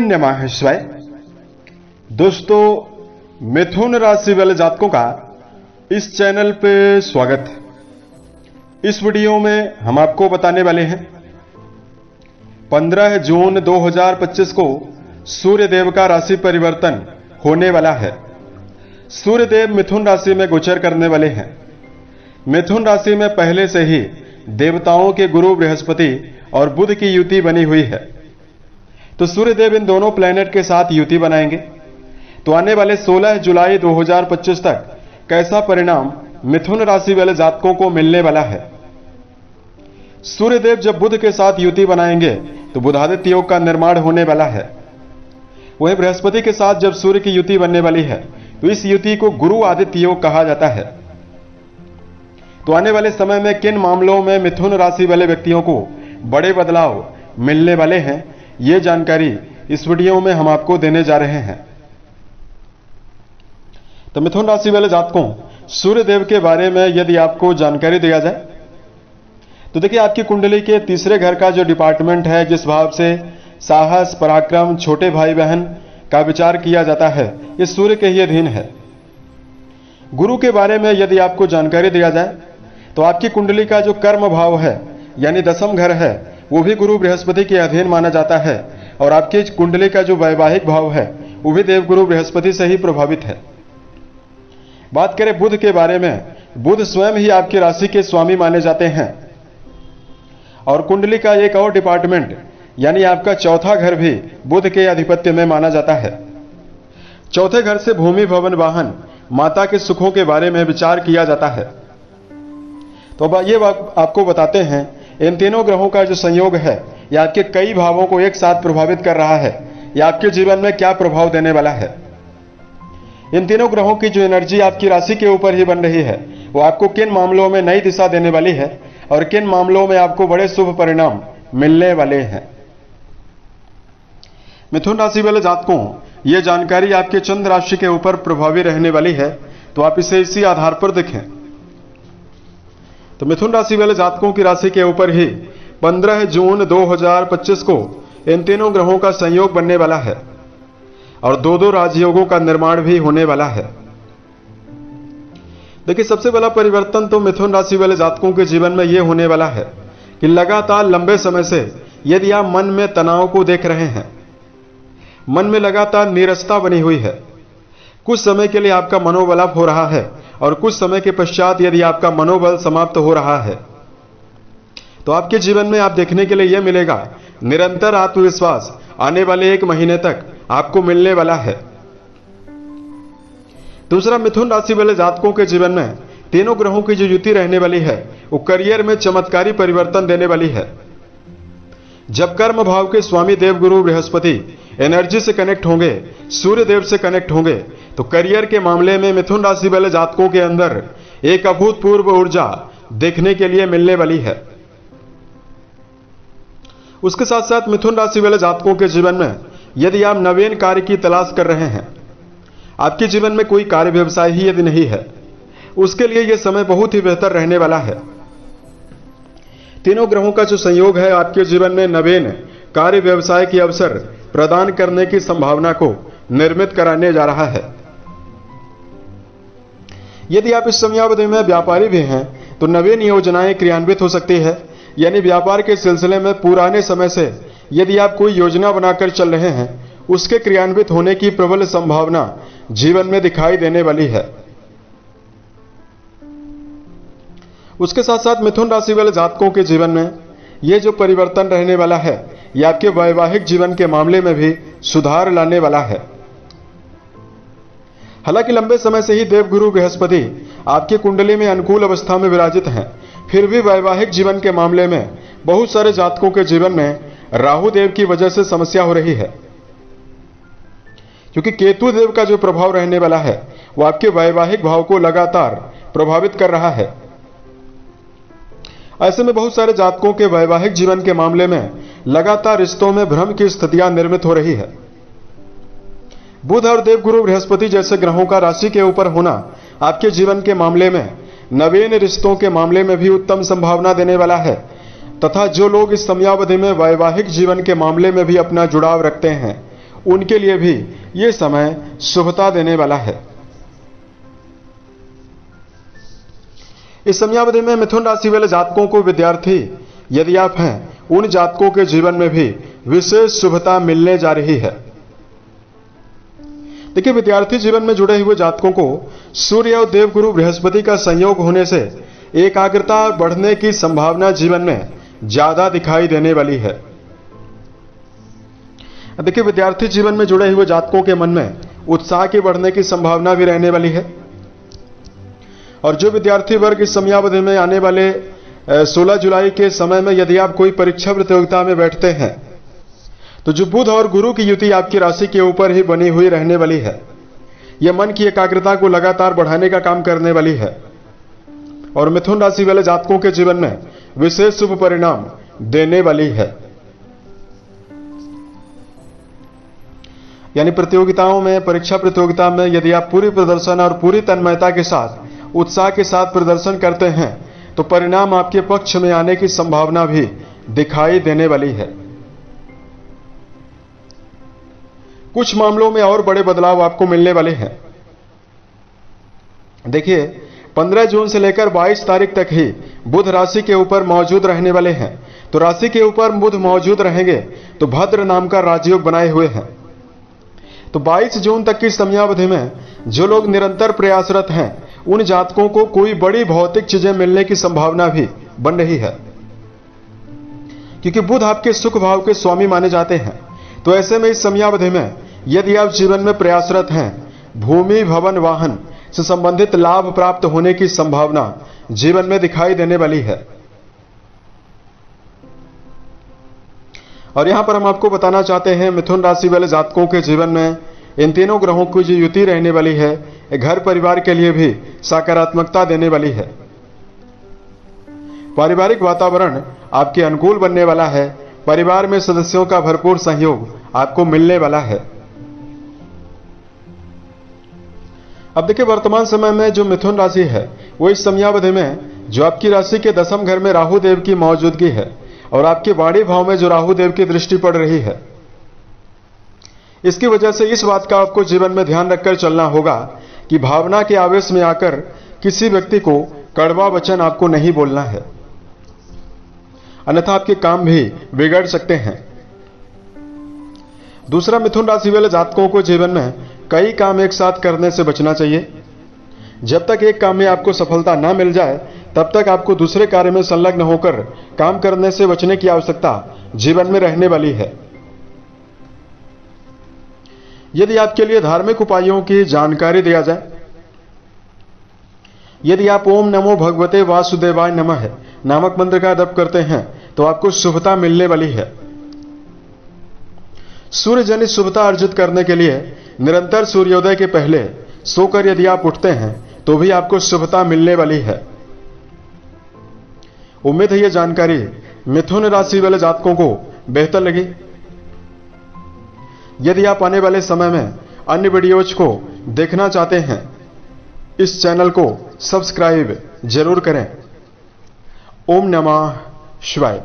नमः शिवाय। दोस्तों, मिथुन राशि वाले जातकों का इस चैनल पे स्वागत है। इस वीडियो में हम आपको बताने वाले हैं 15 जून 2025 को सूर्य देव का राशि परिवर्तन होने वाला है। सूर्य देव मिथुन राशि में गोचर करने वाले हैं। मिथुन राशि में पहले से ही देवताओं के गुरु बृहस्पति और बुध की युति बनी हुई है, तो सूर्य देव इन दोनों प्लैनेट के साथ युति बनाएंगे। तो आने वाले 16 जुलाई 2025 तक कैसा परिणाम मिथुन राशि वाले जातकों को मिलने वाला है। सूर्य देव जब बुध के साथ युति बनाएंगे तो बुधादित्य योग का निर्माण होने वाला है। वहीं बृहस्पति के साथ जब सूर्य की युति बनने वाली है तो इस युति को गुरु आदित्य योग कहा जाता है। तो आने वाले समय में किन मामलों में मिथुन राशि वाले व्यक्तियों को बड़े बदलाव मिलने वाले हैं, ये जानकारी इस वीडियो में हम आपको देने जा रहे हैं। तो मिथुन राशि वाले जातकों, सूर्य देव के बारे में यदि आपको जानकारी दिया जाए तो देखिए, आपकी कुंडली के तीसरे घर का जो डिपार्टमेंट है, जिस भाव से साहस, पराक्रम, छोटे भाई बहन का विचार किया जाता है, ये सूर्य के ही अधीन है। गुरु के बारे में यदि आपको जानकारी दिया जाए तो आपकी कुंडली का जो कर्म भाव है यानी दसम घर है, वो भी गुरु बृहस्पति के अधीन माना जाता है। और आपकी कुंडली का जो वैवाहिक भाव है वो भी देवगुरु बृहस्पति से ही प्रभावित है। बात करें बुध के बारे में, बुध स्वयं ही आपकी राशि के स्वामी माने जाते हैं। और कुंडली का एक और डिपार्टमेंट यानी आपका चौथा घर भी बुध के आधिपत्य में माना जाता है। चौथे घर से भूमि, भवन, वाहन, माता के सुखों के बारे में विचार किया जाता है। तो अब ये आपको बताते हैं, इन तीनों ग्रहों का जो संयोग है यह आपके कई भावों को एक साथ प्रभावित कर रहा है। यह आपके जीवन में क्या प्रभाव देने वाला है। इन तीनों ग्रहों की जो एनर्जी आपकी राशि के ऊपर ही बन रही है, वो आपको किन मामलों में नई दिशा देने वाली है और किन मामलों में आपको बड़े शुभ परिणाम मिलने वाले हैं। मिथुन राशि वाले जातकों, यह जानकारी आपके चंद्र राशि के ऊपर प्रभावी रहने वाली है, तो आप इसे इसी आधार पर देखें। तो मिथुन राशि वाले जातकों की राशि के ऊपर ही 15 जून 2025 को इन तीनों ग्रहों का संयोग बनने वाला है और दो राजयोगों का निर्माण भी होने वाला है। देखिए, सबसे बड़ा परिवर्तन तो मिथुन राशि वाले जातकों के जीवन में यह होने वाला है कि लगातार लंबे समय से यदि आप मन में तनाव को देख रहे हैं, मन में लगातार नीरसता बनी हुई है, कुछ समय के लिए आपका मनोबल अप हो रहा है और कुछ समय के पश्चात यदि आपका मनोबल समाप्त हो रहा है, तो आपके जीवन में आप देखने के लिए यह मिलेगा निरंतर आत्मविश्वास आने वाले 1 महीने तक आपको मिलने वाला है। दूसरा, मिथुन राशि वाले जातकों के जीवन में तीनों ग्रहों की जो युति रहने वाली है वो करियर में चमत्कारी परिवर्तन देने वाली है। जब कर्म भाव के स्वामी देवगुरु बृहस्पति एनर्जी से कनेक्ट होंगे, सूर्य देव से कनेक्ट होंगे, तो करियर के मामले में मिथुन राशि वाले जातकों के अंदर एक अभूतपूर्व ऊर्जा देखने के लिए मिलने वाली है। उसके साथ साथ मिथुन राशि वाले जातकों के जीवन में यदि आप नवीन कार्य की तलाश कर रहे हैं, आपके जीवन में कोई कार्य व्यवसाय ही यदि नहीं है, उसके लिए यह समय बहुत ही बेहतर रहने वाला है। तीनों ग्रहों का जो संयोग है आपके जीवन में नवीन कार्य व्यवसाय के अवसर प्रदान करने की संभावना को निर्मित कराने जा रहा है। यदि आप इस समयावधि में व्यापारी भी हैं तो नवीन योजनाएं क्रियान्वित हो सकती है। यानी व्यापार के सिलसिले में पुराने समय से यदि आप कोई योजना बनाकर चल रहे हैं, उसके क्रियान्वित होने की प्रबल संभावना जीवन में दिखाई देने वाली है। उसके साथ साथ मिथुन राशि वाले जातकों के जीवन में यह जो परिवर्तन रहने वाला है, यह आपके वैवाहिक जीवन के मामले में भी सुधार लाने वाला है। हालांकि लंबे समय से ही देवगुरु बृहस्पति आपकी कुंडली में अनुकूल अवस्था में विराजित हैं, फिर भी वैवाहिक जीवन के मामले में बहुत सारे जातकों के जीवन में राहु देव की वजह से समस्या हो रही है, क्योंकि केतु देव का जो प्रभाव रहने वाला है वो आपके वैवाहिक भाव को लगातार प्रभावित कर रहा है। ऐसे में बहुत सारे जातकों के वैवाहिक जीवन के मामले में लगातार रिश्तों में भ्रम की स्थितियां निर्मित हो रही है। बुध और देवगुरु बृहस्पति जैसे ग्रहों का राशि के ऊपर होना आपके जीवन के मामले में नवीन रिश्तों के मामले में भी उत्तम संभावना देने वाला है, तथा जो लोग इस समयावधि में वैवाहिक जीवन के मामले में भी अपना जुड़ाव रखते हैं उनके लिए भी ये समय शुभता देने वाला है। इस समयावधि में मिथुन राशि वाले जातकों को, विद्यार्थी यदि आप हैं, उन जातकों के जीवन में भी विशेष शुभता मिलने जा रही है। देखिए, विद्यार्थी जीवन में जुड़े हुए जातकों को सूर्य और देवगुरु बृहस्पति का संयोग होने से एकाग्रता बढ़ने की संभावना जीवन में ज्यादा दिखाई देने वाली है। देखिए, विद्यार्थी जीवन में जुड़े हुए जातकों के मन में उत्साह के बढ़ने की संभावना भी रहने वाली है। और जो विद्यार्थी वर्ग इस समयावधि में आने वाले 16 जुलाई के समय में यदि आप कोई परीक्षा प्रतियोगिता में बैठते हैं, तो जो बुध और गुरु की युति आपकी राशि के ऊपर ही बनी हुई रहने वाली है, यह मन की एकाग्रता को लगातार बढ़ाने का काम करने वाली है और मिथुन राशि वाले जातकों के जीवन में विशेष शुभ परिणाम देने वाली है। यानी प्रतियोगिताओं में, परीक्षा प्रतियोगिता में यदि आप पूरी प्रदर्शन और पूरी तन्मयता के साथ, उत्साह के साथ प्रदर्शन करते हैं, तो परिणाम आपके पक्ष में आने की संभावना भी दिखाई देने वाली है। कुछ मामलों में और बड़े बदलाव आपको मिलने वाले हैं। देखिए, 15 जून से लेकर 22 तारीख तक ही बुध राशि के ऊपर मौजूद रहने वाले हैं। तो राशि के ऊपर बुध मौजूद रहेंगे तो भद्र नाम का राजयोग बनाए हुए हैं। तो 22 जून तक की समयावधि में जो लोग निरंतर प्रयासरत हैं, उन जातकों को कोई बड़ी भौतिक चीजें मिलने की संभावना भी बन रही है, क्योंकि बुध आपके सुख भाव के स्वामी माने जाते हैं। तो ऐसे में इस समयावधि में यदि आप जीवन में प्रयासरत हैं, भूमि, भवन, वाहन से संबंधित लाभ प्राप्त होने की संभावना जीवन में दिखाई देने वाली है। और यहां पर हम आपको बताना चाहते हैं, मिथुन राशि वाले जातकों के जीवन में इन तीनों ग्रहों की जो युति रहने वाली है, घर परिवार के लिए भी सकारात्मकता देने वाली है। पारिवारिक वातावरण आपके अनुकूल बनने वाला है। परिवार में सदस्यों का भरपूर सहयोग आपको मिलने वाला है। अब देखिए, वर्तमान समय में जो मिथुन राशि है, वो इस समयावधि में जो आपकी राशि के 10वें घर में राहु देव की मौजूदगी है और आपके वाणी भाव में जो राहु देव की दृष्टि पड़ रही है, इसकी वजह से इस बात का आपको जीवन में ध्यान रखकर चलना होगा कि भावना के आवेश में आकर किसी व्यक्ति को कड़वा वचन आपको नहीं बोलना है, अन्यथा आपके काम भी बिगड़ सकते हैं। दूसरा, मिथुन राशि वाले जातकों को जीवन में कई काम एक साथ करने से बचना चाहिए। जब तक एक काम में आपको सफलता ना मिल जाए, तब तक आपको दूसरे कार्य में संलग्न होकर काम करने से बचने की आवश्यकता जीवन में रहने वाली है। यदि आपके लिए धार्मिक उपायों की जानकारी दिया जाए, यदि आप ओम नमो भगवते वासुदेवाय नमः नामक मंत्र का जप करते हैं, तो आपको शुभता मिलने वाली है। सूर्य जनित शुभता अर्जित करने के लिए निरंतर सूर्योदय के पहले सोकर यदि आप उठते हैं, तो भी आपको शुभता मिलने वाली है। उम्मीद है यह जानकारी मिथुन राशि वाले जातकों को बेहतर लगी। यदि आप आने वाले समय में अन्य वीडियोज को देखना चाहते हैं, इस चैनल को सब्सक्राइब जरूर करें। ओम नमः शिवाय।